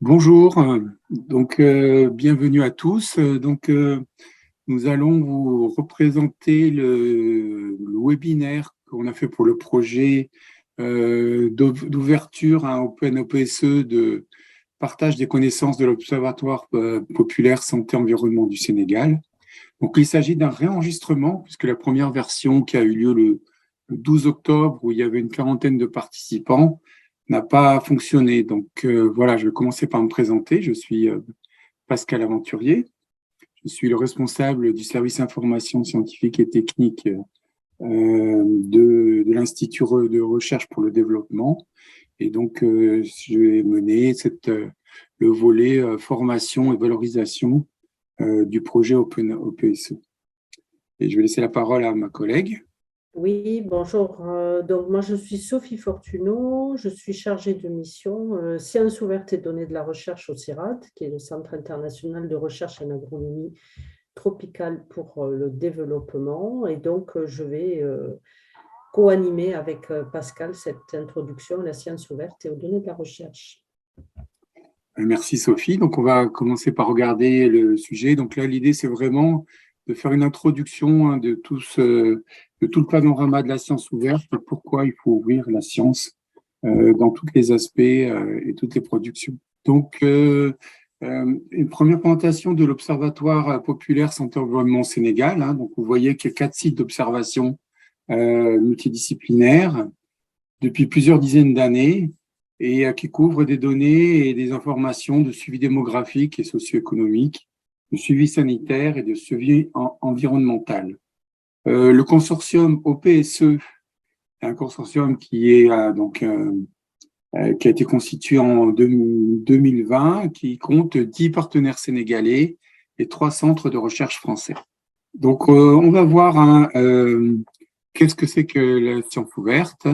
Bonjour, bienvenue à tous. Nous allons vous représenter le webinaire qu'on a fait pour le projet d'ouverture à OpenOPSE de partage des connaissances de l'Observatoire populaire santé-environnement du Sénégal. Donc, il s'agit d'un réenregistrement puisque la première version qui a eu lieu le 12 octobre où il y avait une quarantaine de participants n'a pas fonctionné. Voilà, je vais commencer par me présenter. Je suis Pascal Aventurier. Je suis le responsable du service information scientifique et technique de l'Institut de recherche pour le développement. Et donc, je vais mener le volet formation et valorisation du projet OpenOPSE. Et je vais laisser la parole à ma collègue. Oui, bonjour. Donc, moi, je suis Sophie Fortuneau. Je suis chargée de mission Sciences ouvertes et données de la recherche au CIRAD, qui est le Centre international de recherche en agronomie tropicale pour le développement. Et donc, je vais co-animer avec Pascal cette introduction à la science ouverte et aux données de la recherche. Merci Sophie. Donc, on va commencer par regarder le sujet. Donc là, l'idée, c'est vraiment de faire une introduction de tout le panorama de la science ouverte et pourquoi il faut ouvrir la science dans tous les aspects et toutes les productions. Donc, une première présentation de l'Observatoire populaire santé-environnement Sénégal. Donc, vous voyez qu'il y a 4 sites d'observation multidisciplinaires depuis plusieurs dizaines d'années et qui couvrent des données et des informations de suivi démographique et socio-économique, de suivi sanitaire et de suivi environnemental. Le consortium OPSE est un consortium qui a été constitué en 2020, qui compte 10 partenaires sénégalais et 3 centres de recherche français. Donc, on va voir qu'est-ce que c'est que la science ouverte,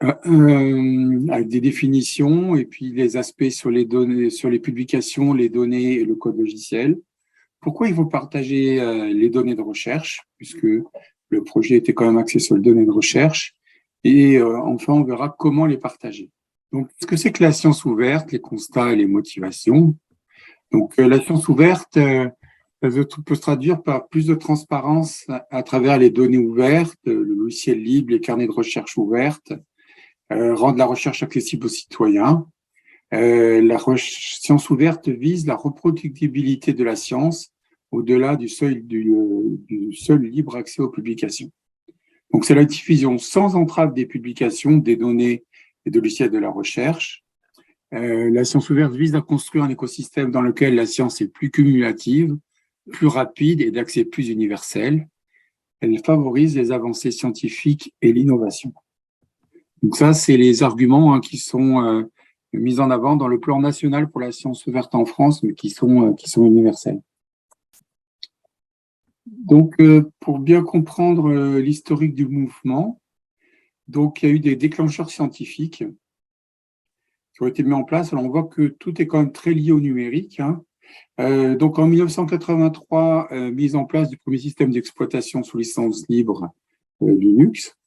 avec des définitions et puis les aspects sur les données, sur les publications, les données et le code logiciel. Pourquoi il faut partager les données de recherche, puisque le projet était quand même axé sur les données de recherche. Et enfin, on verra comment les partager. Donc, ce que c'est que la science ouverte, les constats et les motivations. Donc, la science ouverte peut se traduire par plus de transparence à travers les données ouvertes, le logiciel libre, les carnets de recherche ouvertes, rendre la recherche accessible aux citoyens. Science ouverte vise la reproductibilité de la science au-delà du seul libre accès aux publications. Donc, c'est la diffusion sans entrave des publications, des données et de logiciels de la recherche. La science ouverte vise à construire un écosystème dans lequel la science est plus cumulative, plus rapide et d'accès plus universel. Elle favorise les avancées scientifiques et l'innovation. Donc ça, c'est les arguments qui sont mis en avant dans le plan national pour la science ouverte en France, mais qui sont universels. Donc, pour bien comprendre l'historique du mouvement, donc il y a eu des déclencheurs scientifiques qui ont été mis en place. Alors, on voit que tout est quand même très lié au numérique. Donc, en 1983, mise en place du premier système d'exploitation sous licence libre Linux.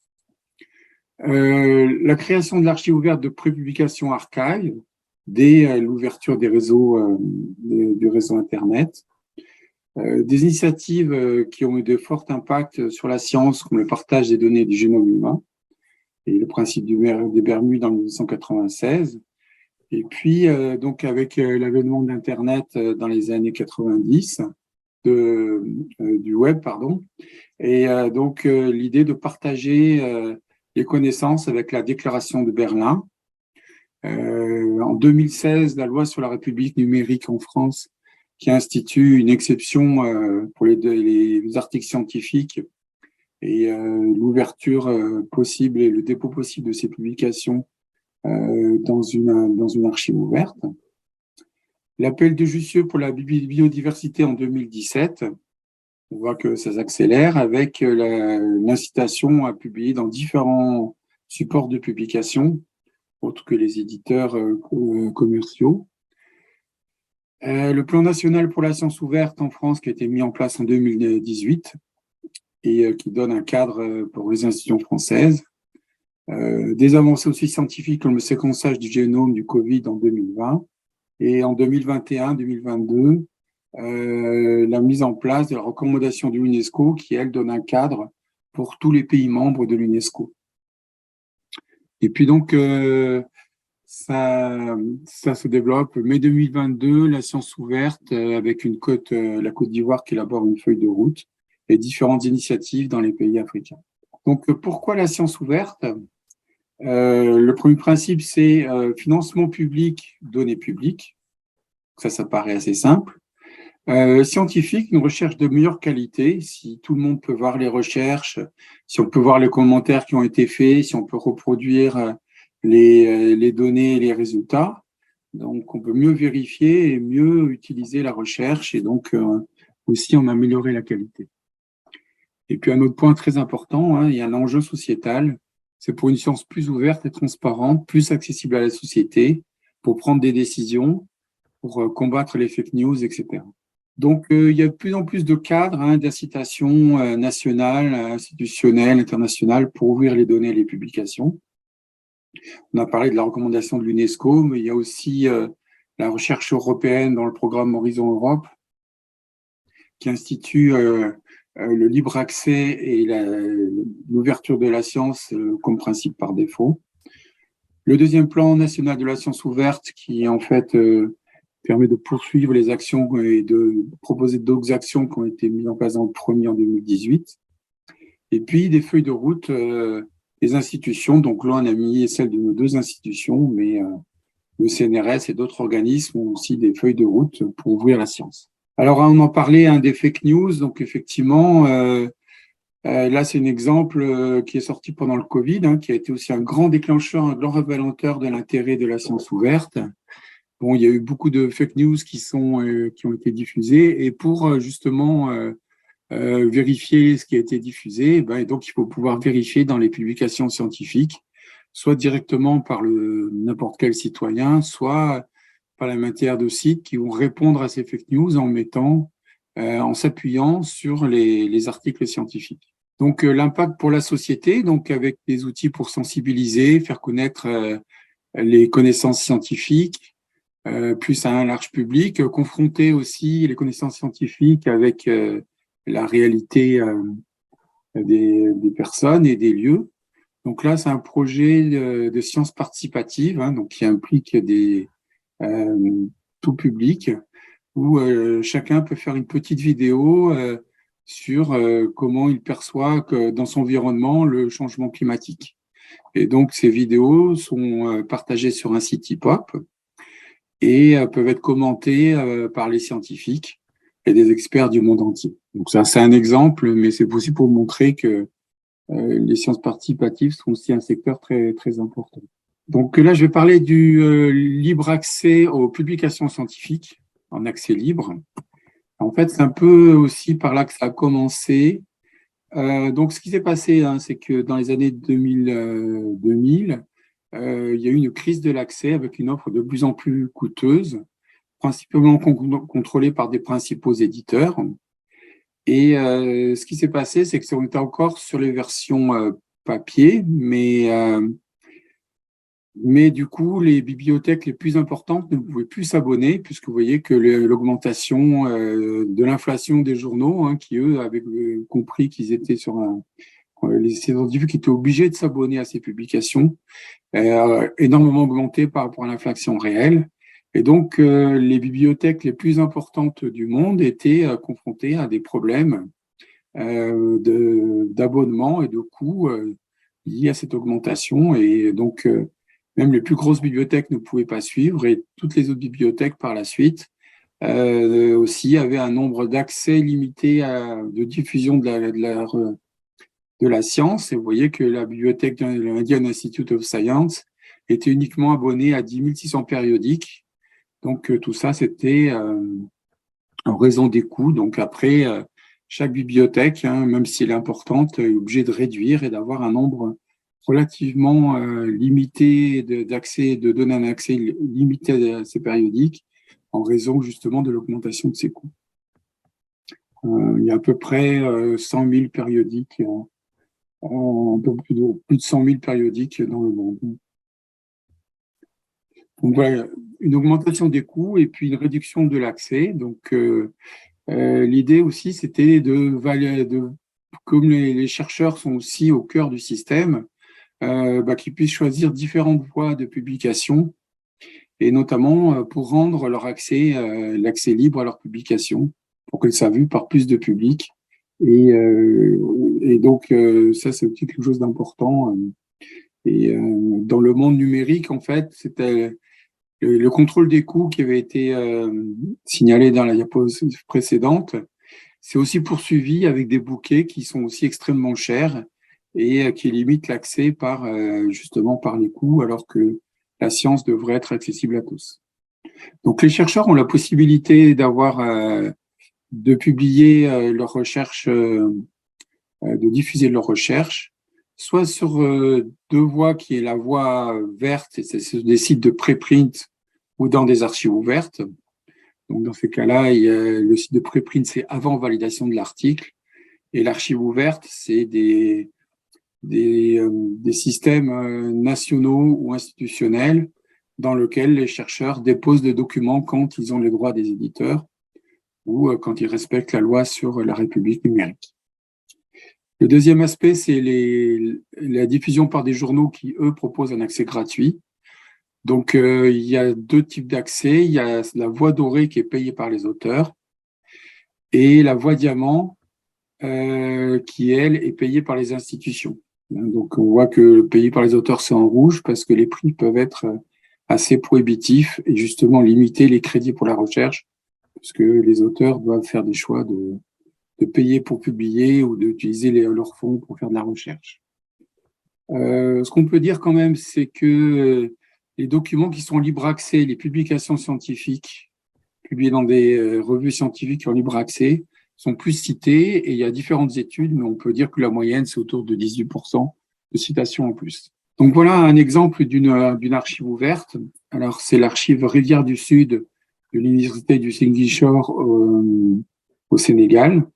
La création de l'archive ouverte de prépublication Archive dès l'ouverture des réseaux du réseau Internet. Des initiatives qui ont eu de forts impacts sur la science, comme le partage des données du génome humain et le principe des Bermudes en 1996. Et puis, donc, avec l'avènement d'Internet dans les années 90, du web, pardon, et donc l'idée de partager les connaissances avec la déclaration de Berlin. En 2016, la loi sur la République numérique en France qui institue une exception pour les articles scientifiques et l'ouverture possible et le dépôt possible de ces publications dans une archive ouverte. L'appel de Jussieu pour la biodiversité en 2017, on voit que ça s'accélère avec l'incitation à publier dans différents supports de publication, autres que les éditeurs commerciaux. Le plan national pour la science ouverte en France qui a été mis en place en 2018 et qui donne un cadre pour les institutions françaises. Des avancées aussi scientifiques comme le séquençage du génome du Covid en 2020 et en 2021-2022, la mise en place de la recommandation de l'UNESCO qui, elle, donne un cadre pour tous les pays membres de l'UNESCO. Et puis donc, ça se développe. Mai 2022, la science ouverte avec la Côte d'Ivoire qui élabore une feuille de route et différentes initiatives dans les pays africains. Donc, pourquoi la science ouverte? Le premier principe, c'est financement public, données publiques. Ça paraît assez simple. Scientifique, une recherche de meilleure qualité. Si tout le monde peut voir les recherches, si on peut voir les commentaires qui ont été faits, si on peut reproduire les données et les résultats, donc on peut mieux vérifier et mieux utiliser la recherche et donc aussi en améliorer la qualité. Et puis un autre point très important, il y a un enjeu sociétal, c'est pour une science plus ouverte et transparente, plus accessible à la société, pour prendre des décisions, pour combattre les fake news, etc. Donc, il y a de plus en plus de cadres d'incitation nationale, institutionnelle, internationale pour ouvrir les données et les publications. On a parlé de la recommandation de l'UNESCO, mais il y a aussi la recherche européenne dans le programme Horizon Europe qui institue le libre accès et l'ouverture de la science comme principe par défaut. Le deuxième plan national de la science ouverte qui, en fait, permet de poursuivre les actions et de proposer d'autres actions qui ont été mises en place dans le premier en 2018. Et puis, des feuilles de route des institutions. Donc là, on a mis celle de nos deux institutions, mais le CNRS et d'autres organismes ont aussi des feuilles de route pour ouvrir la science. Alors, on en parlait des fake news. Donc, effectivement, là, c'est un exemple qui est sorti pendant le Covid, qui a été aussi un grand déclencheur, un grand révélateur de l'intérêt de la science ouverte. Bon, il y a eu beaucoup de fake news qui ont été diffusées et pour justement vérifier ce qui a été diffusé, et donc il faut pouvoir vérifier dans les publications scientifiques, soit directement par n'importe quel citoyen, soit par la matière de sites qui vont répondre à ces fake news en s'appuyant sur les articles scientifiques. Donc l'impact pour la société, donc avec des outils pour sensibiliser, faire connaître les connaissances scientifiques, plus à un large public, confronter aussi les connaissances scientifiques avec la réalité des personnes et des lieux. Donc là, c'est un projet de sciences participatives, donc qui implique tout public, où chacun peut faire une petite vidéo sur comment il perçoit que dans son environnement le changement climatique. Et donc, ces vidéos sont partagées sur un site hip-hop et peuvent être commentées par les scientifiques et des experts du monde entier. Donc ça, c'est un exemple, mais c'est aussi pour montrer que les sciences participatives sont aussi un secteur très, très important. Donc là, je vais parler du libre accès aux publications scientifiques en accès libre. En fait, c'est un peu aussi par là que ça a commencé. Donc, ce qui s'est passé, c'est que dans les années 2000, il y a eu une crise de l'accès avec une offre de plus en plus coûteuse, principalement contrôlée par des principaux éditeurs. Et ce qui s'est passé, c'est que on était encore sur les versions papier, mais du coup, les bibliothèques les plus importantes ne pouvaient plus s'abonner, puisque vous voyez que l'augmentation de l'inflation des journaux, qui eux avaient compris qu'ils étaient sur ces individus qui étaient obligés de s'abonner à ces publications, énormément augmenté par rapport à l'inflation réelle. Et donc, les bibliothèques les plus importantes du monde étaient confrontées à des problèmes d'abonnement et de coûts liés à cette augmentation. Et donc, même les plus grosses bibliothèques ne pouvaient pas suivre et toutes les autres bibliothèques par la suite aussi avaient un nombre d'accès limité de diffusion de la science. Et vous voyez que la bibliothèque de l'Indian Institute of Science était uniquement abonnée à 10 600 périodiques. Donc, tout ça, c'était en raison des coûts. Donc, après, chaque bibliothèque, même si elle est importante, est obligée de réduire et d'avoir un nombre relativement limité d'accès, de donner un accès limité à ces périodiques en raison justement de l'augmentation de ces coûts. Il y a à peu près 100 000 périodiques, un peu plus de 100 000 périodiques dans le monde. Donc voilà, une augmentation des coûts et puis une réduction de l'accès. Donc, l'idée aussi, c'était comme les chercheurs sont aussi au cœur du système, qu'ils puissent choisir différentes voies de publication et notamment pour rendre l'accès libre à leur publication pour que ça soit vu par plus de public. Et donc, ça, c'est aussi quelque chose d'important. Dans le monde numérique, en fait, c'était le contrôle des coûts qui avait été signalé dans la diapositive précédente. C'est aussi poursuivi avec des bouquets qui sont aussi extrêmement chers et qui limitent l'accès justement par les coûts, alors que la science devrait être accessible à tous. Donc, les chercheurs ont la possibilité de publier leurs recherches, de diffuser leurs recherches, soit sur deux voies, qui est la voie verte, et c'est des sites de préprint ou dans des archives ouvertes. Donc, dans ces cas-là, le site de préprint, c'est avant validation de l'article, et l'archive ouverte, c'est des systèmes nationaux ou institutionnels dans lesquels les chercheurs déposent des documents quand ils ont les droits des éditeurs ou quand ils respectent la loi sur la République numérique. Le deuxième aspect, c'est la diffusion par des journaux qui, eux, proposent un accès gratuit. Donc, il y a deux types d'accès. Il y a la voie dorée qui est payée par les auteurs et la voie diamant qui, elle, est payée par les institutions. Donc, on voit que le payé par les auteurs, c'est en rouge parce que les prix peuvent être assez prohibitifs et justement limiter les crédits pour la recherche, parce que les auteurs doivent faire des choix de payer pour publier ou d'utiliser leurs fonds pour faire de la recherche. Ce qu'on peut dire quand même, c'est que les documents qui sont en libre accès, les publications scientifiques publiées dans des revues scientifiques en libre accès, sont plus cités, et il y a différentes études, mais on peut dire que la moyenne, c'est autour de 18% de citations en plus. Donc voilà un exemple d'une archive ouverte. Alors, c'est l'archive Rivière du Sud de l'Université du Ziguinchor au Sénégal.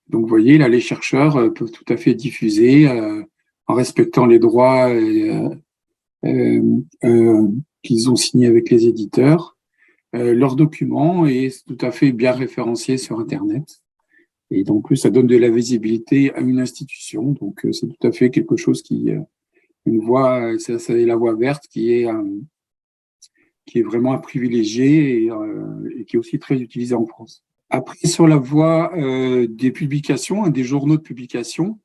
Donc, vous voyez, là, les chercheurs peuvent tout à fait diffuser en respectant les droits qu'ils ont signés avec les éditeurs, leurs documents, et c'est tout à fait bien référencié sur Internet. Et donc, ça donne de la visibilité à une institution. Donc, c'est tout à fait quelque chose une voie, c'est la voie verte qui est vraiment à privilégier et qui est aussi très utilisée en France. Après, sur la voie des publications, des journaux de publication,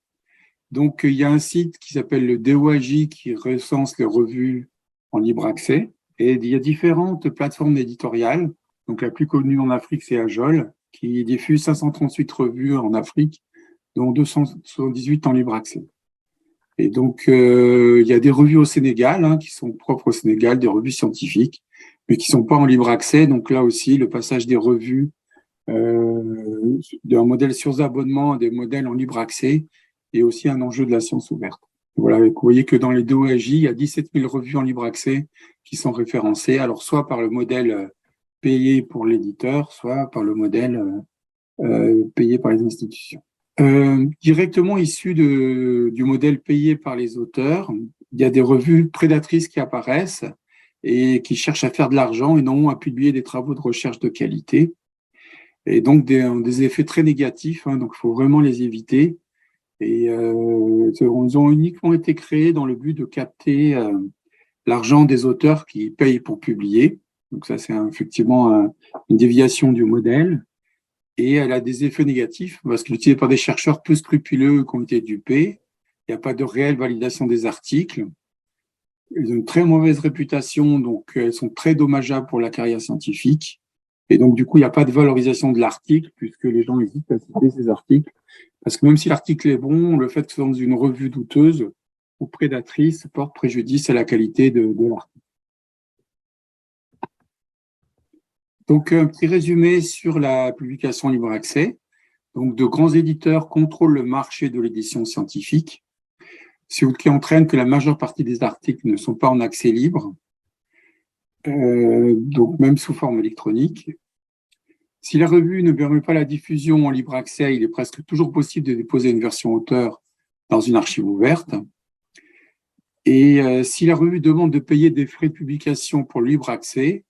donc il y a un site qui s'appelle le DOAJ qui recense les revues en libre accès. Et il y a différentes plateformes éditoriales. Donc, la plus connue en Afrique, c'est Ajol, qui diffuse 538 revues en Afrique, dont 278 en libre accès. Et donc, il y a des revues au Sénégal, qui sont propres au Sénégal, des revues scientifiques, mais qui ne sont pas en libre accès. Donc là aussi, le passage des revues d'un modèle sur abonnement à des modèles en libre accès est aussi un enjeu de la science ouverte. Voilà, vous voyez que dans les DOAJ, il y a 17 000 revues en libre accès qui sont référencées, alors soit par le modèle payé pour l'éditeur, soit par le modèle payé par les institutions. Directement issu du modèle payé par les auteurs, il y a des revues prédatrices qui apparaissent et qui cherchent à faire de l'argent et non à publier des travaux de recherche de qualité. Et donc des effets très négatifs, donc il faut vraiment les éviter. Et ils ont uniquement été créés dans le but de capter l'argent des auteurs qui payent pour publier. Donc ça, c'est effectivement une déviation du modèle. Et elle a des effets négatifs parce qu'elle est utilisée par des chercheurs peu scrupuleux qui ont été dupés. Il n'y a pas de réelle validation des articles. Elles ont une très mauvaise réputation, donc elles sont très dommageables pour la carrière scientifique. Et donc, du coup, il n'y a pas de valorisation de l'article puisque les gens hésitent à citer ces articles. Parce que même si l'article est bon, le fait que ce soit dans une revue douteuse ou prédatrice porte préjudice à la qualité de l'article. Donc, un petit résumé sur la publication libre accès. Donc, de grands éditeurs contrôlent le marché de l'édition scientifique, ce qui entraîne que la majeure partie des articles ne sont pas en accès libre, donc même sous forme électronique. Si la revue ne permet pas la diffusion en libre accès, il est presque toujours possible de déposer une version auteur dans une archive ouverte. Et si la revue demande de payer des frais de publication pour le libre accès,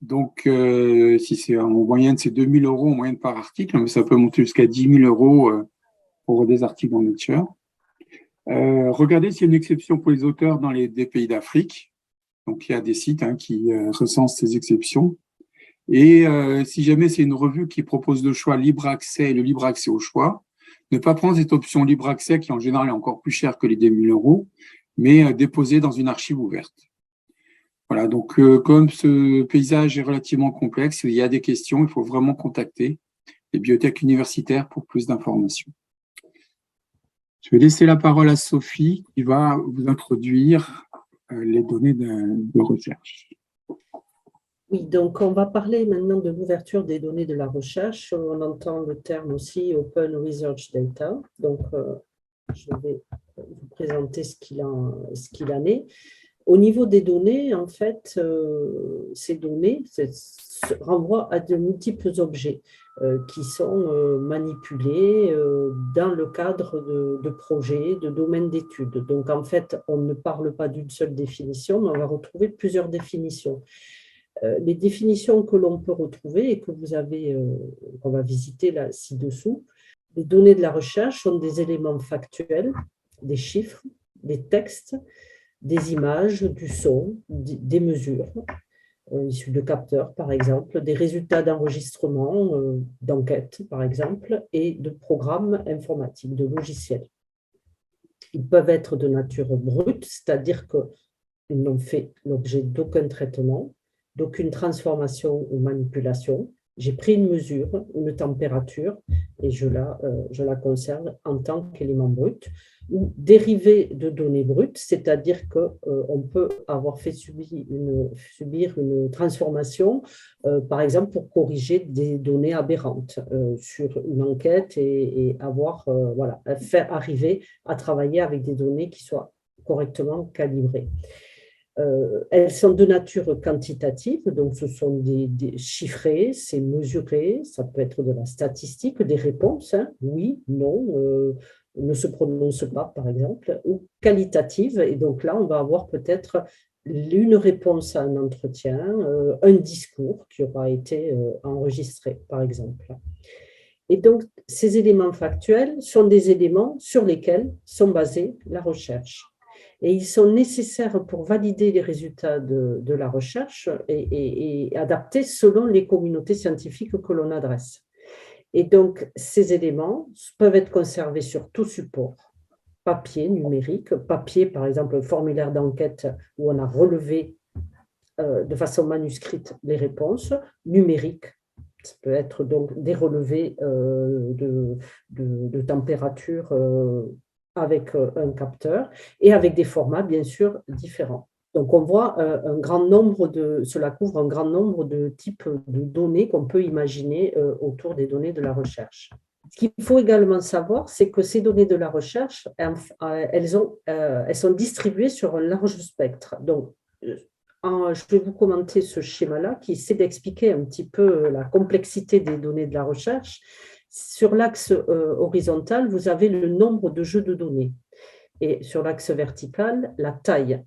Donc, si c'est en moyenne, c'est 2 000 € en moyenne par article, mais ça peut monter jusqu'à 10 000 € pour des articles dans Nature. Regardez s'il y a une exception pour les auteurs dans des pays d'Afrique. Donc, il y a des sites qui recensent ces exceptions. Et si jamais c'est une revue qui propose le choix libre accès et le libre accès au choix, ne pas prendre cette option libre accès qui en général est encore plus chère que les 2 000 €, mais déposer dans une archive ouverte. Voilà, donc comme ce paysage est relativement complexe, il y a des questions, il faut vraiment contacter les bibliothèques universitaires pour plus d'informations. Je vais laisser la parole à Sophie qui va vous introduire les données de recherche. Oui, donc on va parler maintenant de l'ouverture des données de la recherche. On entend le terme aussi Open Research Data. Donc, je vais vous présenter ce qu'il en est. Au niveau des données, en fait, ces données renvoient à de multiples objets qui sont manipulés dans le cadre de projets, de domaines d'études. Donc, en fait, on ne parle pas d'une seule définition, mais on va retrouver plusieurs définitions. Les définitions que l'on peut retrouver et que vous avez, qu'on va visiter là ci-dessous, les données de la recherche sont des éléments factuels, des chiffres, des textes, des images, du son, des mesures issues de capteurs, par exemple, des résultats d'enregistrement, d'enquêtes, par exemple, et de programmes informatiques, de logiciels. Ils peuvent être de nature brute, c'est-à-dire qu'ils n'ont fait l'objet d'aucun traitement, d'aucune transformation ou manipulation. J'ai pris une mesure, une température, et je la conserve en tant qu'élément brut, ou dérivé de données brutes, c'est-à-dire qu'on peut avoir fait subir une transformation, par exemple pour corriger des données aberrantes sur une enquête et faire arriver à travailler avec des données qui soient correctement calibrées. Elles sont de nature quantitative, donc ce sont des chiffrés, c'est mesuré, ça peut être de la statistique, des réponses, oui, non, ne se prononce pas, par exemple, ou qualitative, et donc là, on va avoir peut-être une réponse à un entretien, un discours qui aura été enregistré, par exemple. Et donc, ces éléments factuels sont des éléments sur lesquels sont basées la recherche. Et ils sont nécessaires pour valider les résultats de la recherche et adaptés selon les communautés scientifiques que l'on adresse. Et donc, ces éléments peuvent être conservés sur tout support, papier, numérique, papier, par exemple, un formulaire d'enquête où on a relevé de façon manuscrite les réponses, numérique. Ça peut être donc des relevés de température avec un capteur et avec des formats, bien sûr, différents. Donc, on voit cela couvre un grand nombre de types de données qu'on peut imaginer autour des données de la recherche. Ce qu'il faut également savoir, c'est que ces données de la recherche, elles sont distribuées sur un large spectre. Donc, je vais vous commenter ce schéma-là qui essaie d'expliquer un petit peu la complexité des données de la recherche. Sur l'axe horizontal, vous avez le nombre de jeux de données et sur l'axe vertical, la taille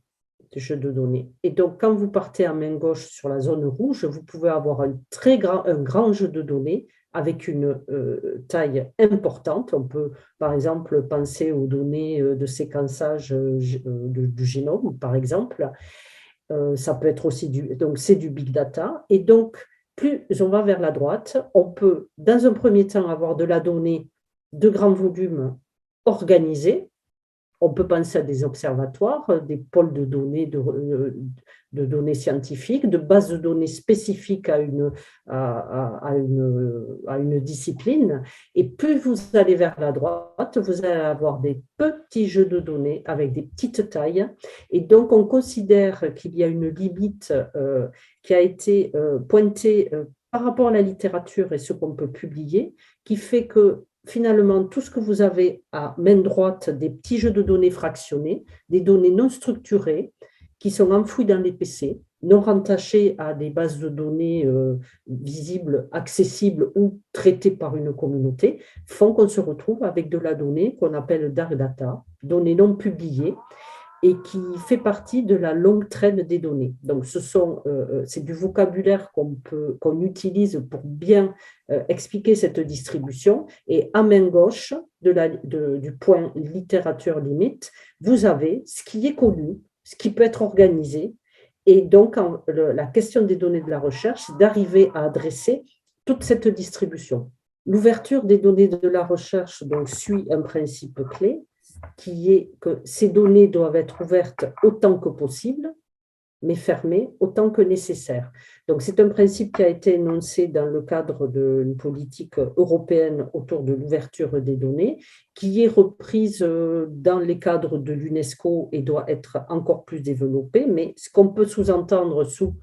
des jeux de données. Et donc, quand vous partez à main gauche sur la zone rouge, vous pouvez avoir un grand jeu de données avec une taille importante. On peut, par exemple, penser aux données de séquençage du génome, par exemple. Ça peut être aussi donc c'est du big data. Et donc, plus on va vers la droite, on peut, dans un premier temps, avoir de la donnée de grand volume organisée. On peut penser à des observatoires, des pôles de données, de données scientifiques, de bases de données spécifiques à une discipline. Et plus vous allez vers la droite, vous allez avoir des petits jeux de données avec des petites tailles. Et donc, on considère qu'il y a une limite qui a été pointée par rapport à la littérature et ce qu'on peut publier, qui fait que finalement, tout ce que vous avez à main droite, des petits jeux de données fractionnés, des données non structurées qui sont enfouies dans les PC, non rattachées à des bases de données visibles, accessibles ou traitées par une communauté, font qu'on se retrouve avec de la donnée qu'on appelle dark data, données non publiées, et qui fait partie de la longue traîne des données. Donc, c'est du vocabulaire qu'on utilise pour bien expliquer cette distribution. Et à main gauche du point littérature limite, vous avez ce qui est connu, ce qui peut être organisé. Et donc, la question des données de la recherche, c'est d'arriver à adresser toute cette distribution. L'ouverture des données de la recherche donc, suit un principe clé, qui est que ces données doivent être ouvertes autant que possible, mais fermées autant que nécessaire. Donc, c'est un principe qui a été énoncé dans le cadre d'une politique européenne autour de l'ouverture des données, qui est reprise dans les cadres de l'UNESCO et doit être encore plus développée. Mais ce qu'on peut sous-entendre sous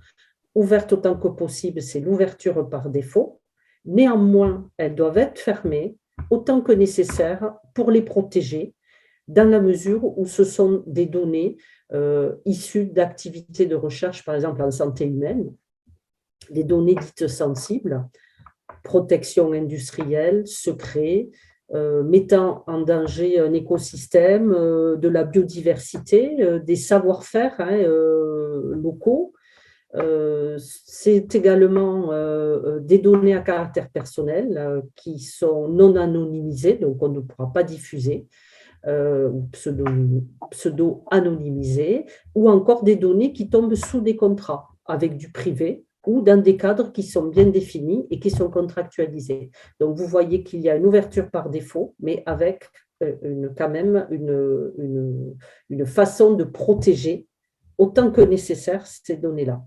ouverte autant que possible, c'est l'ouverture par défaut. Néanmoins, elles doivent être fermées autant que nécessaire pour les protéger, dans la mesure où ce sont des données issues d'activités de recherche, par exemple en santé humaine, des données dites sensibles, protection industrielle, secret, mettant en danger un écosystème, de la biodiversité, des savoir-faire locaux. C'est également des données à caractère personnel qui sont non anonymisées, donc on ne pourra pas diffuser, pseudo-anonymisées, ou encore des données qui tombent sous des contrats avec du privé ou dans des cadres qui sont bien définis et qui sont contractualisés. Donc, vous voyez qu'il y a une ouverture par défaut, mais avec quand même une façon de protéger autant que nécessaire ces données-là.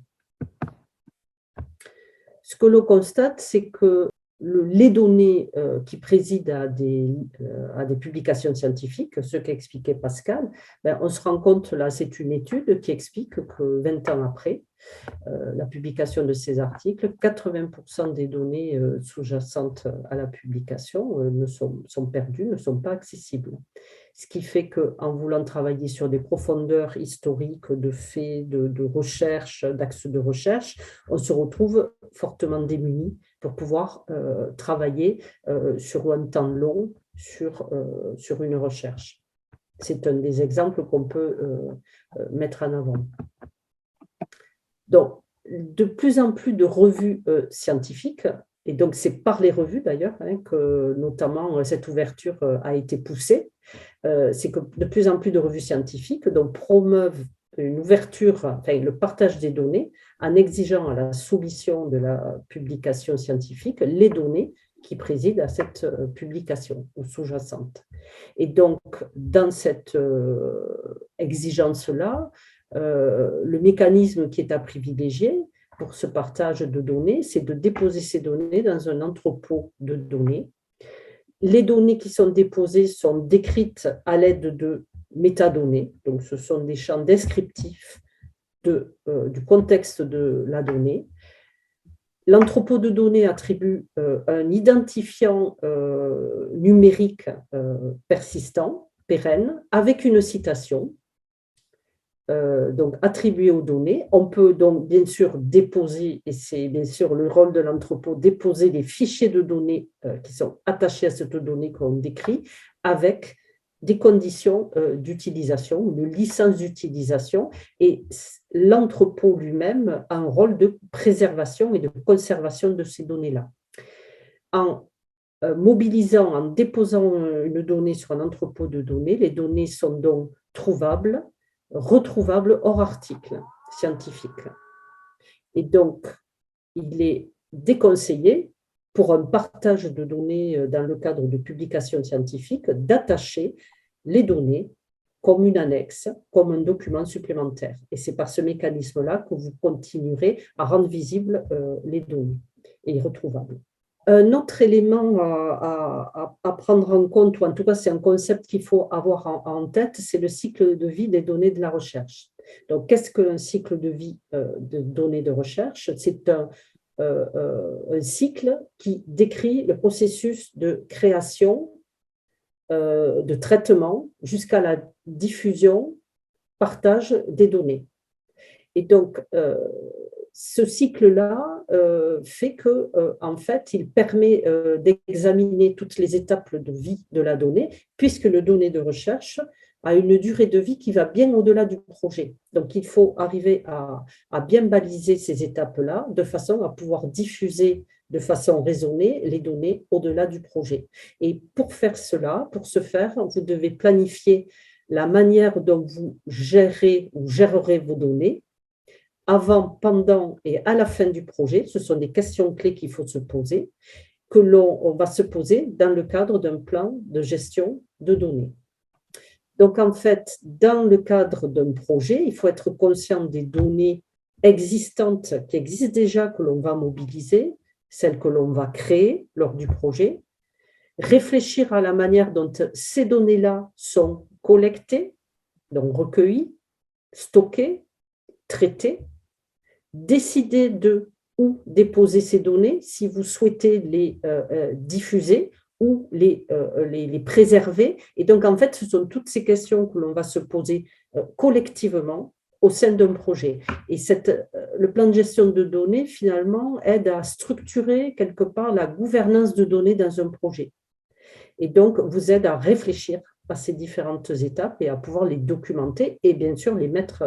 Ce que l'on constate, c'est que les données qui président à des publications scientifiques, ce qu'expliquait Pascal, on se rend compte, là, c'est une étude qui explique que 20 ans après la publication de ces articles, 80% des données sous-jacentes à la publication sont perdues, ne sont pas accessibles. Ce qui fait qu'en voulant travailler sur des profondeurs historiques de faits, de recherche, d'axes de recherche, on se retrouve fortement démunis pour pouvoir travailler sur un temps long sur une recherche. C'est un des exemples qu'on peut mettre en avant. Donc, de plus en plus de revues scientifiques, et donc c'est par les revues d'ailleurs que notamment cette ouverture a été poussée, c'est que de plus en plus de revues scientifiques donc, promeuvent une ouverture, enfin le partage des données en exigeant à la soumission de la publication scientifique les données qui président à cette publication ou sous-jacente. Et donc, dans cette exigence-là, le mécanisme qui est à privilégier pour ce partage de données, c'est de déposer ces données dans un entrepôt de données. Les données qui sont déposées sont décrites à l'aide de métadonnées, donc ce sont des champs descriptifs du contexte de la donnée. L'entrepôt de données attribue un identifiant numérique persistant, pérenne, avec une citation, donc attribuée aux données. On peut donc bien sûr déposer, et c'est bien sûr le rôle de l'entrepôt, déposer des fichiers de données qui sont attachés à cette donnée qu'on décrit, avec des conditions d'utilisation, une licence d'utilisation, et l'entrepôt lui-même a un rôle de préservation et de conservation de ces données-là. En mobilisant, en déposant une donnée sur un entrepôt de données, les données sont donc trouvables, retrouvables hors article scientifique. Et donc, il est déconseillé pour un partage de données dans le cadre de publications scientifiques d'attacher les données comme une annexe, comme un document supplémentaire. Et c'est par ce mécanisme-là que vous continuerez à rendre visibles les données et retrouvables. Un autre élément à prendre en compte, ou en tout cas c'est un concept qu'il faut avoir en tête, c'est le cycle de vie des données de la recherche. Donc, qu'est-ce qu'un cycle de vie de données de recherche? C'est un cycle qui décrit le processus de création, de traitement, jusqu'à la diffusion, partage des données. Et donc, ce cycle-là fait que, en fait, il permet d'examiner toutes les étapes de vie de la donnée, puisque le données de recherche a une durée de vie qui va bien au-delà du projet. Donc, il faut arriver à bien baliser ces étapes-là de façon à pouvoir diffuser de façon raisonnée les données au-delà du projet. Et pour faire cela, pour ce faire, vous devez planifier la manière dont vous gérez ou gérerez vos données avant, pendant et à la fin du projet. Ce sont des questions clés qu'il faut se poser, que l'on va se poser dans le cadre d'un plan de gestion de données. Donc, en fait, dans le cadre d'un projet, il faut être conscient des données existantes qui existent déjà, que l'on va mobiliser, celles que l'on va créer lors du projet, réfléchir à la manière dont ces données-là sont collectées, donc recueillies, stockées, traitées, décider de où déposer ces données si vous souhaitez les diffuser ou les préserver. Et donc, en fait, ce sont toutes ces questions que l'on va se poser collectivement au sein d'un projet. Et le plan de gestion de données, finalement, aide à structurer quelque part la gouvernance de données dans un projet. Et donc, vous aide à réfléchir à ces différentes étapes et à pouvoir les documenter et bien sûr les mettre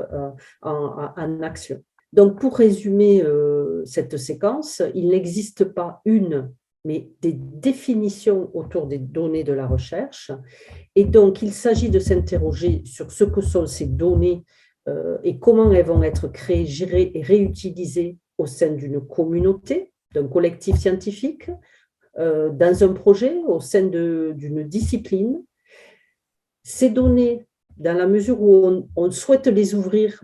en action. Donc, pour résumer cette séquence, il n'existe pas une, mais des définitions autour des données de la recherche. Et donc, il s'agit de s'interroger sur ce que sont ces données et comment elles vont être créées, gérées et réutilisées au sein d'une communauté, d'un collectif scientifique, dans un projet, au sein d'une discipline. Ces données, dans la mesure où on souhaite les ouvrir,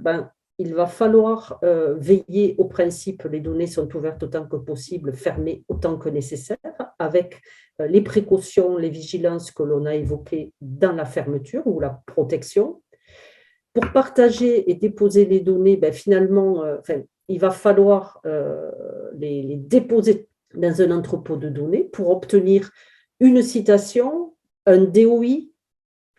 il va falloir veiller au principe les données sont ouvertes autant que possible, fermées autant que nécessaire, avec les précautions, les vigilances que l'on a évoquées dans la fermeture ou la protection. Pour partager et déposer les données, finalement, il va falloir les déposer dans un entrepôt de données pour obtenir une citation, un DOI,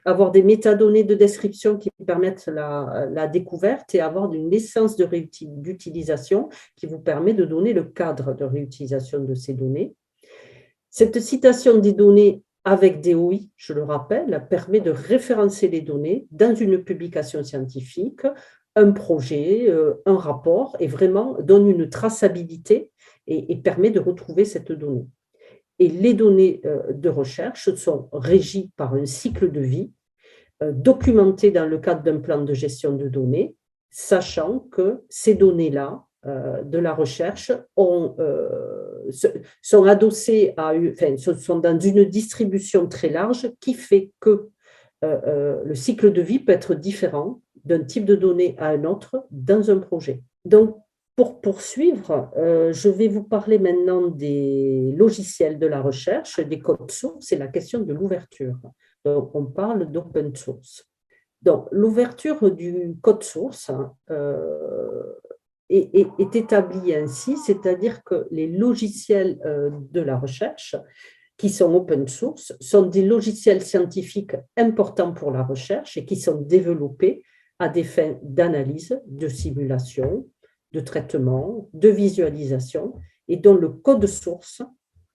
avoir des métadonnées de description qui permettent la découverte et avoir une licence d'utilisation qui vous permet de donner le cadre de réutilisation de ces données. Cette citation des données avec DOI, je le rappelle, permet de référencer les données dans une publication scientifique, un projet, un rapport, et vraiment donne une traçabilité et permet de retrouver cette donnée. Et les données de recherche sont régies par un cycle de vie documenté dans le cadre d'un plan de gestion de données, sachant que ces données-là de la recherche sont adossées sont dans une distribution très large qui fait que le cycle de vie peut être différent d'un type de données à un autre dans un projet. Donc, pour poursuivre, je vais vous parler maintenant des logiciels de la recherche, des codes sources et la question de l'ouverture. Donc, on parle d'open source. Donc, l'ouverture du code source est établie ainsi, c'est-à-dire que les logiciels de la recherche qui sont open source sont des logiciels scientifiques importants pour la recherche et qui sont développés à des fins d'analyse, de simulation, de traitement, de visualisation, et dont le code source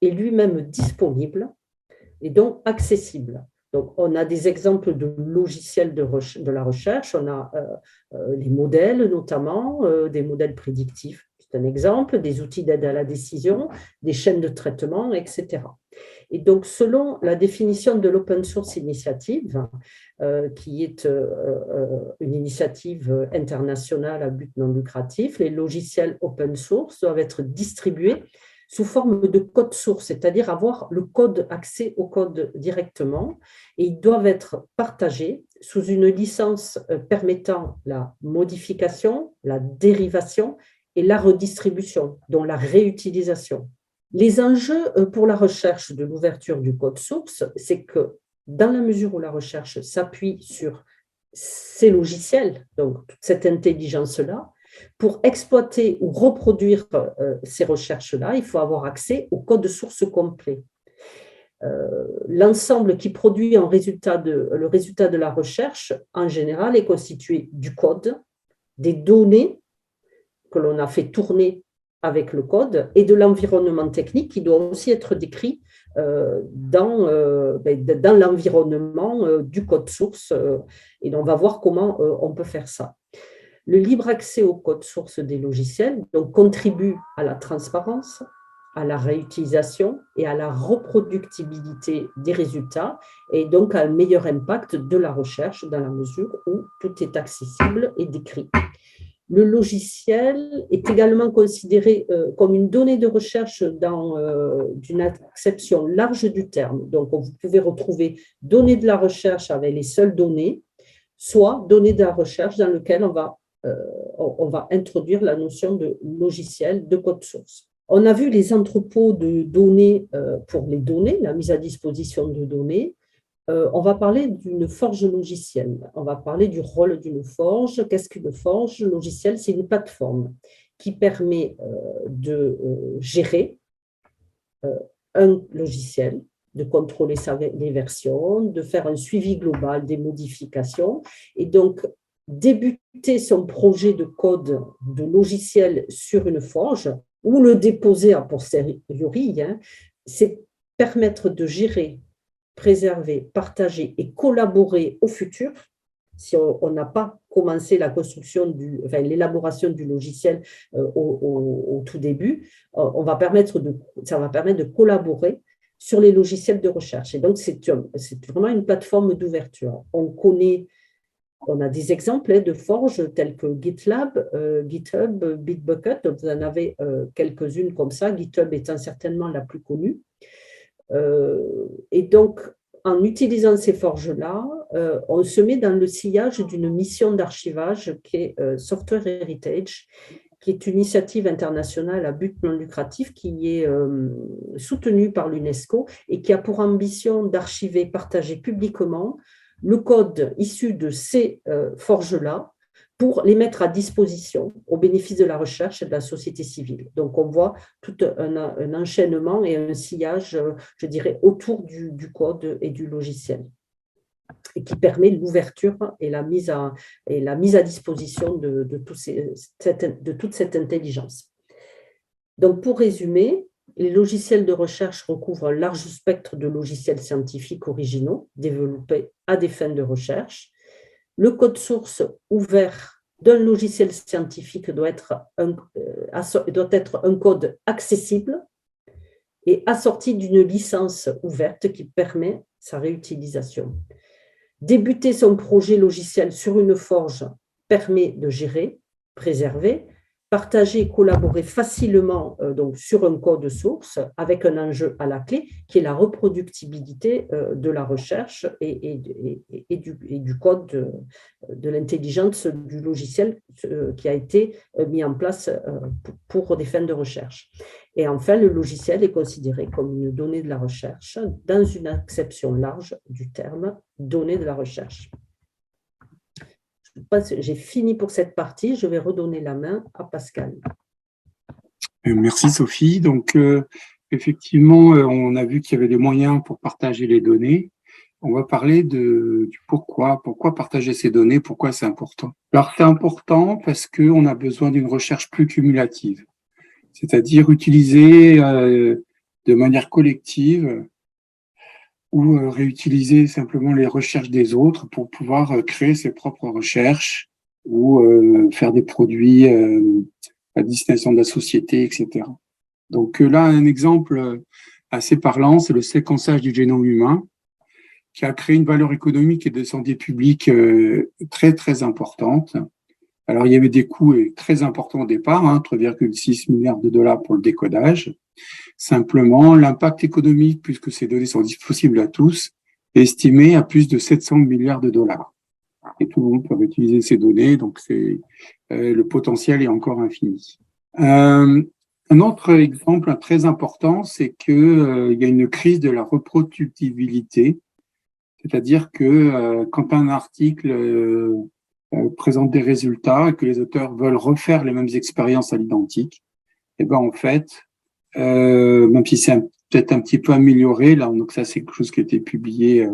est lui-même disponible et donc accessible. Donc, on a des exemples de logiciels de la recherche, on a les modèles notamment, des modèles prédictifs, c'est un exemple, des outils d'aide à la décision, des chaînes de traitement, etc. Et donc, selon la définition de l'Open Source Initiative, qui est une initiative internationale à but non lucratif, les logiciels open source doivent être distribués sous forme de code source, c'est-à-dire avoir le code, accès au code directement, et ils doivent être partagés sous une licence permettant la modification, la dérivation et la redistribution, dont la réutilisation. Les enjeux pour la recherche de l'ouverture du code source, c'est que dans la mesure où la recherche s'appuie sur ces logiciels, donc toute cette intelligence-là, pour exploiter ou reproduire ces recherches-là, il faut avoir accès au code source complet. L'ensemble qui produit le résultat de la recherche, en général, est constitué du code, des données que l'on a fait tourner avec le code et de l'environnement technique qui doit aussi être décrit dans l'environnement du code source. Et on va voir comment on peut faire ça. Le libre accès au code source des logiciels donc, contribue à la transparence, à la réutilisation et à la reproductibilité des résultats et donc à un meilleur impact de la recherche dans la mesure où tout est accessible et décrit. Le logiciel est également considéré comme une donnée de recherche dans une acception large du terme. Donc, vous pouvez retrouver données de la recherche avec les seules données, soit données de la recherche dans lequel on va introduire la notion de logiciel de code source. On a vu les entrepôts de données pour les données, la mise à disposition de données. On va parler d'une forge logicielle. On va parler du rôle d'une forge. Qu'est-ce qu'une forge logicielle? C'est une plateforme qui permet de gérer un logiciel, de contrôler les versions, de faire un suivi global des modifications et donc débuter son projet de code de logiciel sur une forge ou le déposer a posteriori, c'est permettre de gérer, préserver, partager et collaborer au futur. Si on n'a pas commencé la construction l'élaboration du logiciel au tout début, ça va permettre de collaborer sur les logiciels de recherche. Et donc, c'est vraiment une plateforme d'ouverture. On a des exemples de forges telles que GitLab, GitHub, Bitbucket. Donc vous en avez quelques-unes comme ça, GitHub étant certainement la plus connue. Et donc, en utilisant ces forges-là, on se met dans le sillage d'une mission d'archivage qui est Software Heritage, qui est une initiative internationale à but non lucratif qui est soutenue par l'UNESCO et qui a pour ambition d'archiver, partager publiquement le code issu de ces forges-là pour les mettre à disposition au bénéfice de la recherche et de la société civile. Donc, on voit tout un enchaînement et un sillage, je dirais, autour du code et du logiciel et qui permet l'ouverture et la mise à disposition de toute cette intelligence. Donc, pour résumer, les logiciels de recherche recouvrent un large spectre de logiciels scientifiques originaux développés à des fins de recherche. Le code source ouvert d'un logiciel scientifique doit être un code accessible et assorti d'une licence ouverte qui permet sa réutilisation. Débuter son projet logiciel sur une forge permet de gérer, préserver, partager et collaborer facilement donc sur un code source avec un enjeu à la clé qui est la reproductibilité de la recherche et du code de l'intelligence du logiciel qui a été mis en place pour des fins de recherche. Et enfin, le logiciel est considéré comme une donnée de la recherche dans une acception large du terme donnée de la recherche. J'ai fini pour cette partie, je vais redonner la main à Pascal. Merci Sophie. Donc, effectivement, on a vu qu'il y avait des moyens pour partager les données. On va parler du pourquoi. Pourquoi partager ces données? Pourquoi c'est important? Alors, c'est important parce qu'on a besoin d'une recherche plus cumulative, c'est-à-dire utiliser de manière collective ou réutiliser simplement les recherches des autres pour pouvoir créer ses propres recherches ou faire des produits à destination de la société, etc. Donc là, un exemple assez parlant, c'est le séquençage du génome humain, qui a créé une valeur économique et de santé publique très, très importante. Alors, il y avait des coûts très importants au départ, 3,6 milliards de dollars pour le décodage. Simplement, l'impact économique, puisque ces données sont disponibles à tous, est estimé à plus de 700 milliards de dollars. Et tout le monde peut utiliser ces données, donc le potentiel est encore infini. Un autre exemple très important, c'est qu'il y a une crise de la reproductibilité, c'est-à-dire que quand un article présente des résultats et que les auteurs veulent refaire les mêmes expériences à l'identique, et ben en fait, même si c'est peut-être un petit peu amélioré, là, donc ça c'est quelque chose qui a été publié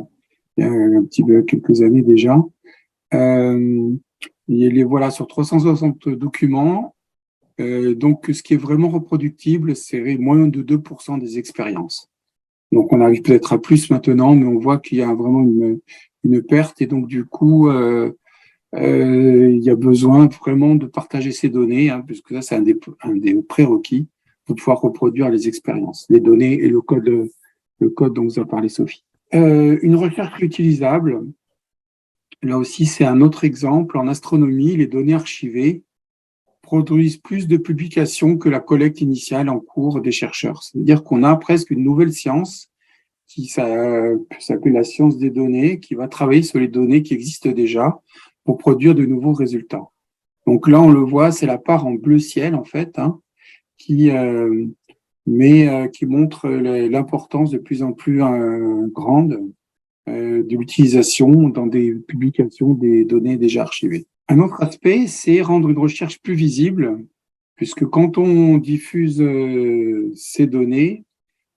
il y a quelques années déjà. Voilà, sur 360 documents, Donc, ce qui est vraiment reproductible, c'est moins de 2% des expériences. Donc, on arrive peut-être à plus maintenant, mais on voit qu'il y a vraiment une perte. Et donc, du coup, il y a besoin vraiment de partager ces données, hein, puisque ça, c'est un des prérequis pour pouvoir reproduire les expériences, les données et le code dont vous a parlé Sophie. Une recherche réutilisable, là aussi, c'est un autre exemple. En astronomie, les données archivées produisent plus de publications que la collecte initiale en cours des chercheurs. C'est-à-dire qu'on a presque une nouvelle science qui s'appelle la science des données, qui va travailler sur les données qui existent déjà pour produire de nouveaux résultats. Donc là, on le voit, c'est la part en bleu ciel, en fait, hein, qui montre l'importance de plus en plus grande de l'utilisation dans des publications des données déjà archivées. Un autre aspect, c'est rendre une recherche plus visible, puisque quand on diffuse ces données,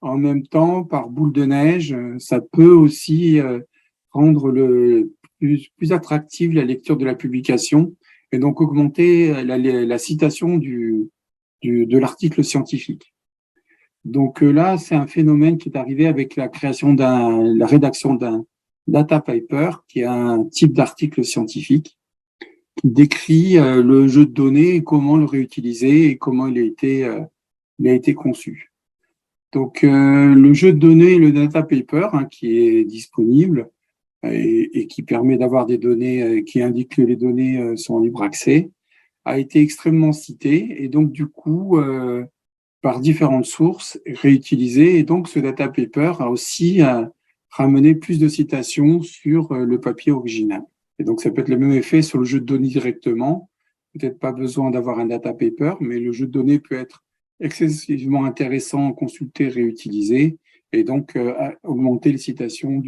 en même temps, par boule de neige, ça peut aussi rendre plus attractive la lecture de la publication et donc augmenter la citation de l'article scientifique. Donc là, c'est un phénomène qui est arrivé avec la rédaction d'un data paper, qui est un type d'article scientifique qui décrit le jeu de données et comment le réutiliser et comment il a été conçu. Donc le jeu de données, le data paper, hein, qui est disponible et qui permet d'avoir des données qui indiquent que les données sont en libre accès, a été extrêmement cité et donc du coup par différentes sources réutilisées. Et donc, ce data paper a aussi ramené plus de citations sur le papier original. Et donc, ça peut être le même effet sur le jeu de données directement. Peut-être pas besoin d'avoir un data paper, mais le jeu de données peut être excessivement intéressant, consulté, réutilisé, et donc augmenter les citations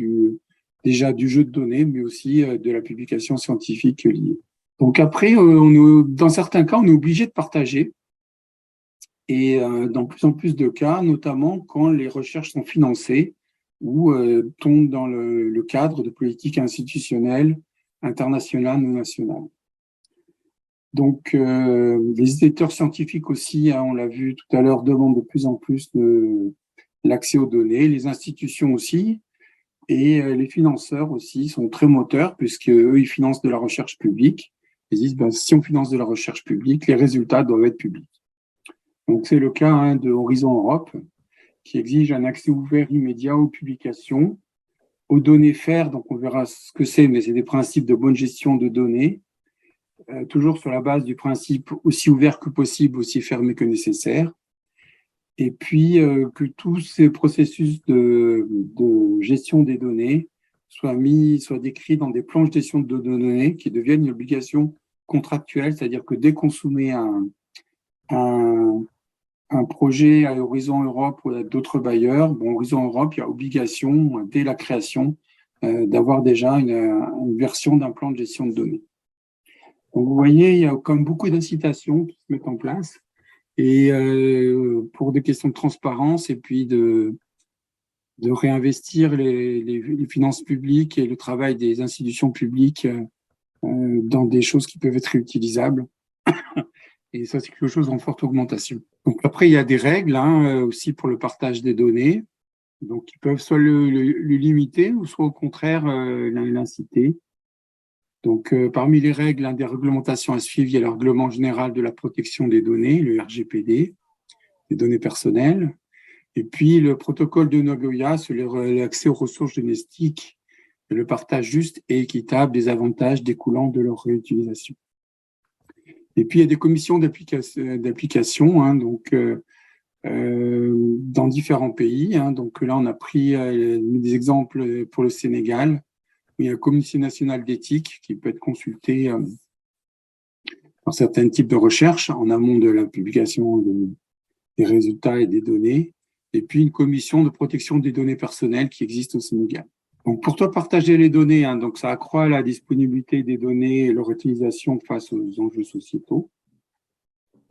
déjà du jeu de données, mais aussi de la publication scientifique liée. Donc après, dans certains cas, on est obligé de partager. Et dans plus en plus de cas, notamment quand les recherches sont financées ou tombent dans le cadre de politiques institutionnelles, internationales ou nationales. Donc, les éditeurs scientifiques aussi, hein, on l'a vu tout à l'heure, demandent de plus en plus l'accès aux données, les institutions aussi, et les financeurs aussi sont très moteurs, puisque eux, ils financent de la recherche publique. Ils disent, ben, si on finance de la recherche publique, les résultats doivent être publics. Donc, c'est le cas hein, de Horizon Europe, qui exige un accès ouvert immédiat aux publications, aux données FAIR, donc on verra ce que c'est, mais c'est des principes de bonne gestion de données, toujours sur la base du principe aussi ouvert que possible, aussi fermé que nécessaire. Et puis, que tous ces processus de gestion des données soient décrits dans des plans de gestion de données qui deviennent une obligation contractuelle, c'est-à-dire que dès qu'on soumet un projet à Horizon Europe ou à d'autres bailleurs, bon, Horizon Europe, il y a obligation, dès la création, d'avoir déjà une version d'un plan de gestion de données. Donc, vous voyez, il y a comme beaucoup d'incitations qui se mettent en place et pour des questions de transparence et puis de réinvestir les finances publiques et le travail des institutions publiques dans des choses qui peuvent être réutilisables. Et ça, c'est quelque chose en forte augmentation. Donc après, il y a des règles hein, aussi pour le partage des données, donc qui peuvent soit le limiter ou soit au contraire l'inciter. Donc parmi les règles, des réglementations à suivre, il y a le règlement général de la protection des données, le RGPD, des données personnelles, et puis le protocole de Nagoya sur l'accès aux ressources génétiques et le partage juste et équitable des avantages découlant de leur réutilisation. Et puis, il y a des commissions d'application hein, donc, dans différents pays. Hein, donc là, on a pris des exemples pour le Sénégal. Il y a une commission nationale d'éthique qui peut être consultée dans certains types de recherches en amont de la publication des résultats et des données. Et puis, une commission de protection des données personnelles qui existe au Sénégal. Donc, pour toi, partager les données, hein, donc ça accroît la disponibilité des données et leur utilisation face aux enjeux sociétaux.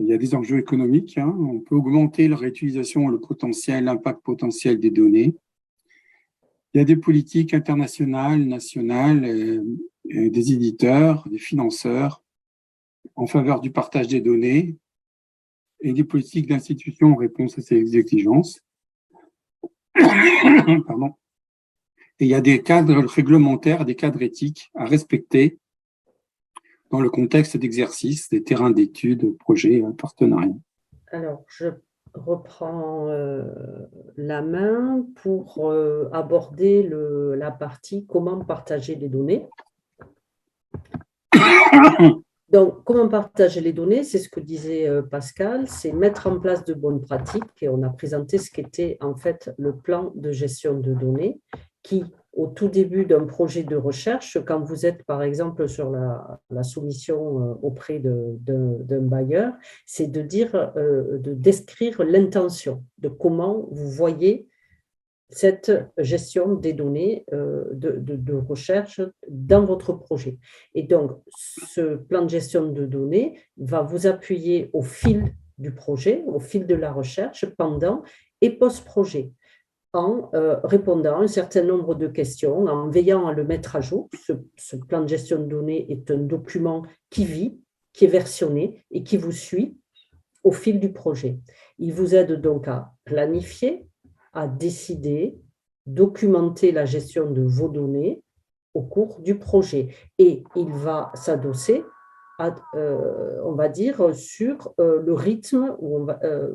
Il y a des enjeux économiques. Hein, on peut augmenter leur réutilisation, l'impact potentiel des données. Il y a des politiques internationales, nationales, des éditeurs, des financeurs en faveur du partage des données et des politiques d'institution en réponse à ces exigences. Pardon. Et il y a des cadres réglementaires, des cadres éthiques à respecter dans le contexte d'exercice des terrains d'études, projets, partenariats. Alors, je reprends la main pour aborder la partie comment partager les données. Donc, comment partager les données, c'est ce que disait Pascal, c'est mettre en place de bonnes pratiques et on a présenté ce qu'était en fait le plan de gestion de données qui, au tout début d'un projet de recherche, quand vous êtes par exemple sur la soumission auprès d'un bailleur, c'est de de décrire l'intention de comment vous voyez cette gestion des données de recherche dans votre projet. Et donc, ce plan de gestion de données va vous appuyer au fil du projet, au fil de la recherche, pendant et post-projet, en répondant à un certain nombre de questions, en veillant à le mettre à jour. Ce plan de gestion de données est un document qui vit, qui est versionné et qui vous suit au fil du projet. Il vous aide donc à planifier, à décider, documenter la gestion de vos données au cours du projet. Et il va s'adosser, on va dire, sur le rythme,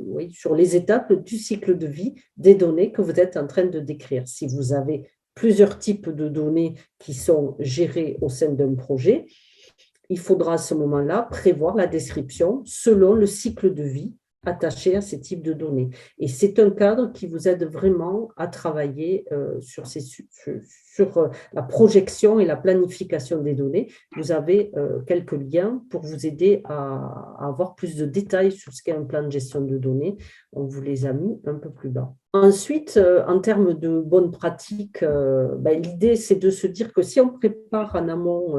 oui, sur les étapes du cycle de vie des données que vous êtes en train de décrire. Si vous avez plusieurs types de données qui sont gérées au sein d'un projet, il faudra à ce moment-là prévoir la description selon le cycle de vie attaché à ces types de données. Et c'est un cadre qui vous aide vraiment à travailler sur la projection et la planification des données. Vous avez quelques liens pour vous aider à avoir plus de détails sur ce qu'est un plan de gestion de données. On vous les a mis un peu plus bas. Ensuite, en termes de bonnes pratiques, l'idée, c'est de se dire que si on prépare en amont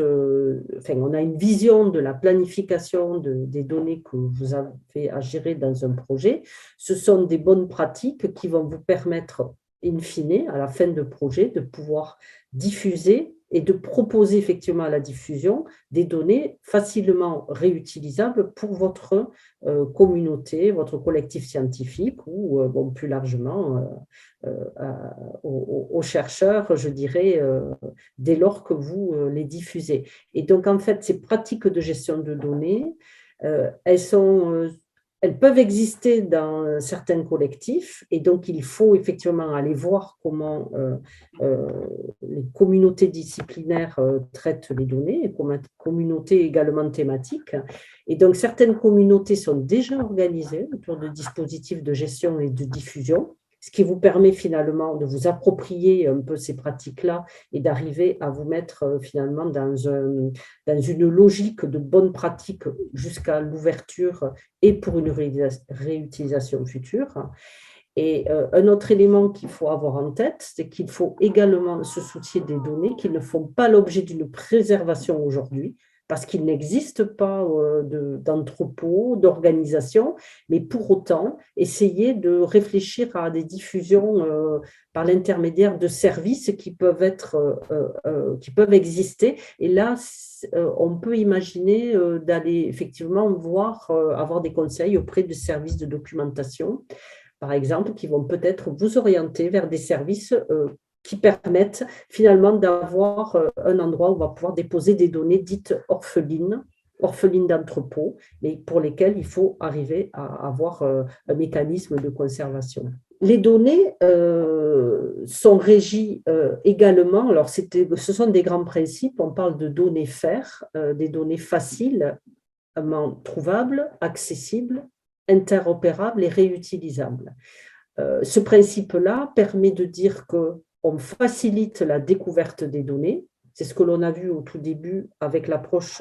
on a une vision de la planification des données que vous avez à gérer dans un projet, ce sont des bonnes pratiques qui vont vous permettre, in fine, à la fin de projet, de pouvoir diffuser et de proposer effectivement à la diffusion des données facilement réutilisables pour votre communauté, votre collectif scientifique ou plus largement aux chercheurs, je dirais, dès lors que vous les diffusez. Et donc, en fait, ces pratiques de gestion de données, elles peuvent exister dans certains collectifs et donc il faut effectivement aller voir comment les communautés disciplinaires traitent les données, et communautés également thématiques. Et donc certaines communautés sont déjà organisées autour de dispositifs de gestion et de diffusion, ce qui vous permet finalement de vous approprier un peu ces pratiques-là et d'arriver à vous mettre finalement dans une logique de bonne pratique jusqu'à l'ouverture et pour une réutilisation future. Et un autre élément qu'il faut avoir en tête, c'est qu'il faut également se soucier des données qui ne font pas l'objet d'une préservation aujourd'hui, parce qu'il n'existe pas d'entrepôt, d'organisation, mais pour autant, essayer de réfléchir à des diffusions par l'intermédiaire de services qui peuvent exister. Et là, on peut imaginer d'aller effectivement avoir des conseils auprès de services de documentation, par exemple, qui vont peut-être vous orienter vers des services qui permettent finalement d'avoir un endroit où on va pouvoir déposer des données dites orphelines d'entrepôt, mais pour lesquelles il faut arriver à avoir un mécanisme de conservation. Les données sont régies également, alors ce sont des grands principes, on parle de données FAIR, des données facilement trouvables, accessibles, interopérables et réutilisables. Ce principe-là permet de dire qu'on facilite la découverte des données. C'est ce que l'on a vu au tout début avec l'approche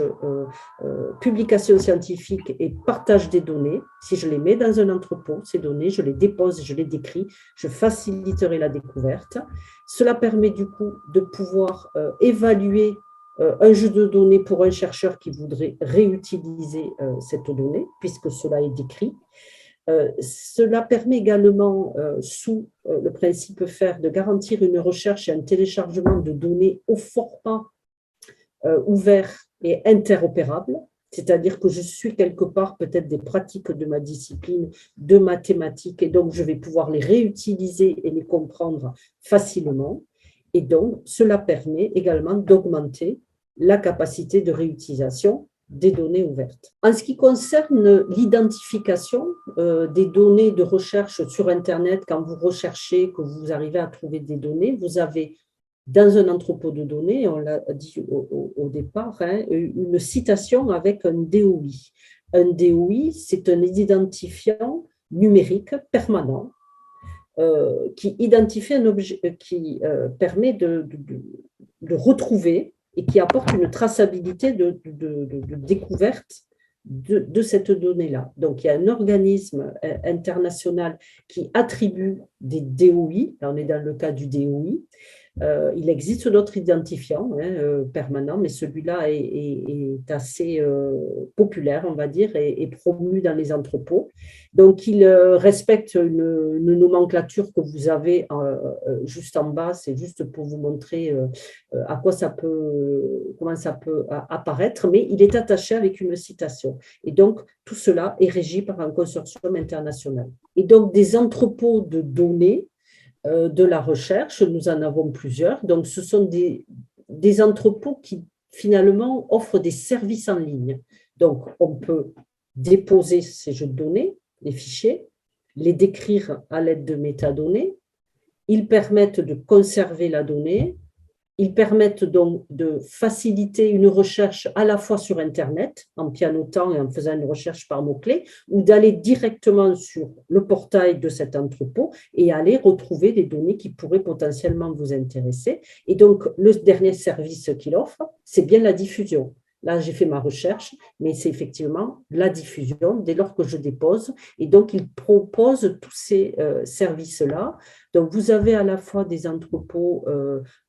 publication scientifique et partage des données. Si je les mets dans un entrepôt, ces données, je les dépose, je les décris, je faciliterai la découverte. Cela permet du coup de pouvoir évaluer un jeu de données pour un chercheur qui voudrait réutiliser cette donnée, puisque cela est décrit. Cela permet également, sous le principe FAIR, de garantir une recherche et un téléchargement de données au format ouvert et interopérable. C'est-à-dire que je suis quelque part peut-être des pratiques de ma discipline, de mathématiques, et donc je vais pouvoir les réutiliser et les comprendre facilement. Et donc, cela permet également d'augmenter la capacité de réutilisation des données ouvertes. En ce qui concerne l'identification des données de recherche sur Internet, quand vous recherchez, que vous arrivez à trouver des données, vous avez dans un entrepôt de données, on l'a dit au départ, hein, une citation avec un DOI. Un DOI, c'est un identifiant numérique permanent qui identifie un objet, qui permet de retrouver et qui apporte une traçabilité de découverte de cette donnée-là. Donc, il y a un organisme international qui attribue des DOI, là on est dans le cas du DOI. Il existe d'autres identifiants permanents, mais celui-là est assez populaire, on va dire, et promu dans les entrepôts. Donc, il respecte une nomenclature que vous avez juste en bas, c'est juste pour vous montrer à quoi comment ça peut apparaître, mais il est attaché avec une citation. Et donc, tout cela est régi par un consortium international. Et donc, des entrepôts de données de la recherche, nous en avons plusieurs. Donc, ce sont des entrepôts qui, finalement, offrent des services en ligne. Donc, on peut déposer ces jeux de données, les fichiers, les décrire à l'aide de métadonnées. Ils permettent de conserver la donnée. Ils permettent donc de faciliter une recherche à la fois sur Internet, en pianotant et en faisant une recherche par mots-clés, ou d'aller directement sur le portail de cet entrepôt et aller retrouver des données qui pourraient potentiellement vous intéresser. Et donc, le dernier service qu'il offre, c'est bien la diffusion. Là, j'ai fait ma recherche, mais c'est effectivement la diffusion dès lors que je dépose. Et donc, il propose tous ces services-là. Donc, vous avez à la fois des entrepôts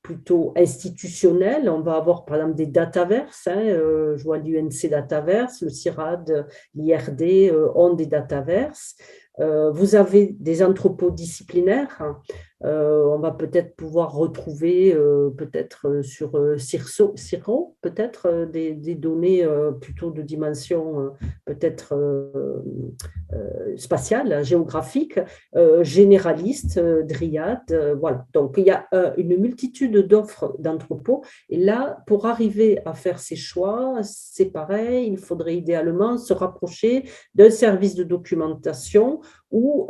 plutôt institutionnels. On va avoir, par exemple, des dataverses. Je vois l'UNC Dataverse, le CIRAD, l'IRD ont des dataverses. Vous avez des entrepôts disciplinaires. On va peut-être pouvoir retrouver peut-être sur CIRO, peut-être des données plutôt de dimension peut-être spatiale, géographique, généraliste, dryade, voilà. Donc, il y a une multitude d'offres d'entrepôts. Et là, pour arriver à faire ces choix, c'est pareil, il faudrait idéalement se rapprocher d'un service de documentation ou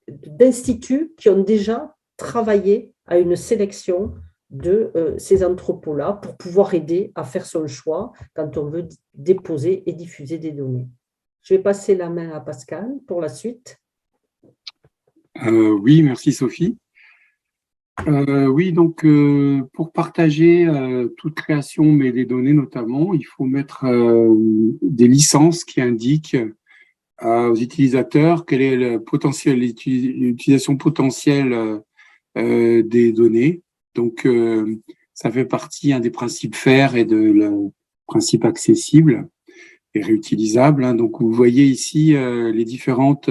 d'instituts qui ont déjà travaillé à une sélection de ces entrepôts-là pour pouvoir aider à faire son choix quand on veut déposer et diffuser des données. Je vais passer la main à Pascal pour la suite. Oui, merci Sophie. Oui, donc pour partager toute création, mais des données notamment, il faut mettre des licences qui indiquent aux utilisateurs quelle est l'utilisation potentielle des données. Donc, ça fait partie des principes FAIR et de le principe accessible et réutilisable. Donc, vous voyez ici les différentes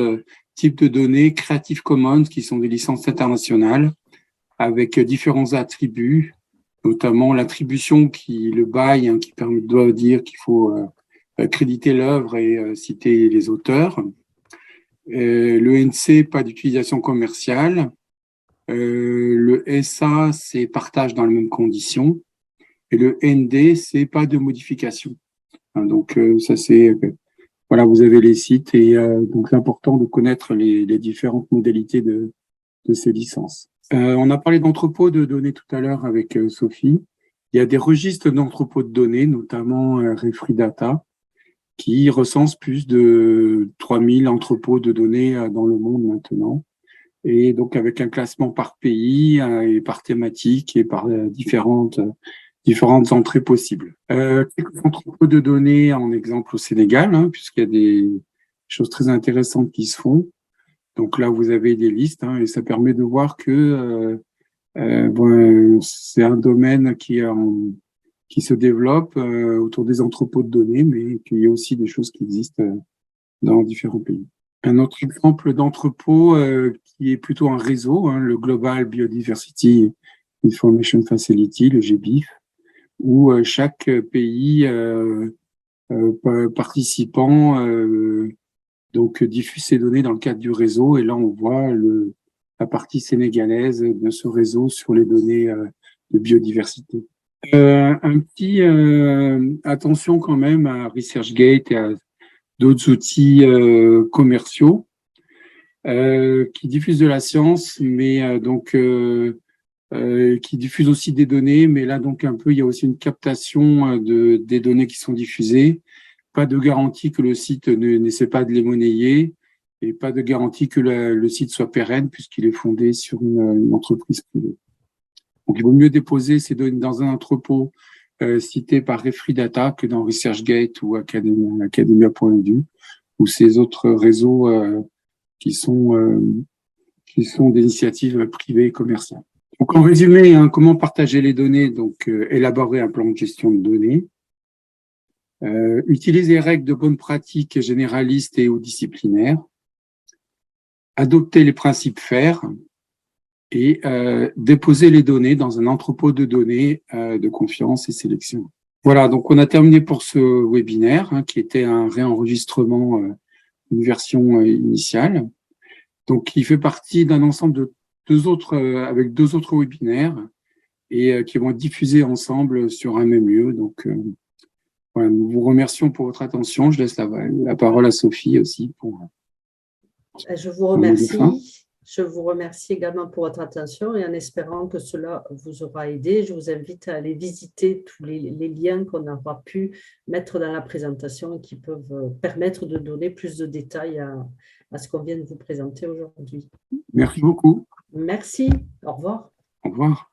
types de données Creative Commons qui sont des licences internationales avec différents attributs, notamment l'attribution le bail qui doit dire qu'il faut créditer l'œuvre et citer les auteurs. L'ENC, pas d'utilisation commerciale. Le SA, c'est partage dans les mêmes conditions. Et le ND, c'est pas de modification. Donc, ça, c'est... Voilà, vous avez les sites et donc c'est important de connaître les différentes modalités de ces licences. On a parlé d'entrepôts de données tout à l'heure avec Sophie. Il y a des registres d'entrepôts de données, notamment Refridata, qui recense plus de 3000 entrepôts de données dans le monde maintenant. Et donc, avec un classement par pays et par thématique et par différentes entrées possibles. Quelques entrepôts de données en exemple au Sénégal, puisqu'il y a des choses très intéressantes qui se font. Donc là, vous avez des listes et ça permet de voir que c'est un domaine qui se développe autour des entrepôts de données, mais qu'il y a aussi des choses qui existent dans différents pays. Un autre exemple d'entrepôt qui est plutôt un réseau, le Global Biodiversity Information Facility, le GBIF. où chaque pays participant donc diffuse ses données dans le cadre du réseau. Et là, on voit la partie sénégalaise de ce réseau sur les données de biodiversité. Un petit attention quand même à ResearchGate et à d'autres outils commerciaux qui diffusent de la science, mais qui diffusent aussi des données. Mais là, donc un peu, il y a aussi une captation des données qui sont diffusées. Pas de garantie que le site n'essaie pas de les monnayer et pas de garantie que le site soit pérenne puisqu'il est fondé sur une entreprise privée. Donc, il vaut mieux déposer ces données dans un entrepôt cité par Refridata que dans ResearchGate ou Academia.edu ou ces autres réseaux qui sont des initiatives privées et commerciales. Donc, en résumé, comment partager les données? Donc, élaborer un plan de gestion de données, utiliser les règles de bonne pratique généralistes et ou disciplinaires, adopter les principes FAIR et déposer les données dans un entrepôt de données de confiance et sélection. Voilà, donc on a terminé pour ce webinaire qui était un réenregistrement, une version initiale. Donc, il fait partie d'un ensemble de avec deux autres webinaires et qui vont être diffusés ensemble sur un même lieu. Donc, voilà, nous vous remercions pour votre attention. Je laisse la parole à Sophie aussi pour. Je vous remercie. Je vous remercie également pour votre attention et en espérant que cela vous aura aidé, je vous invite à aller visiter tous les liens qu'on aura pu mettre dans la présentation et qui peuvent permettre de donner plus de détails à ce qu'on vient de vous présenter aujourd'hui. Merci beaucoup. Merci. Au revoir. Au revoir.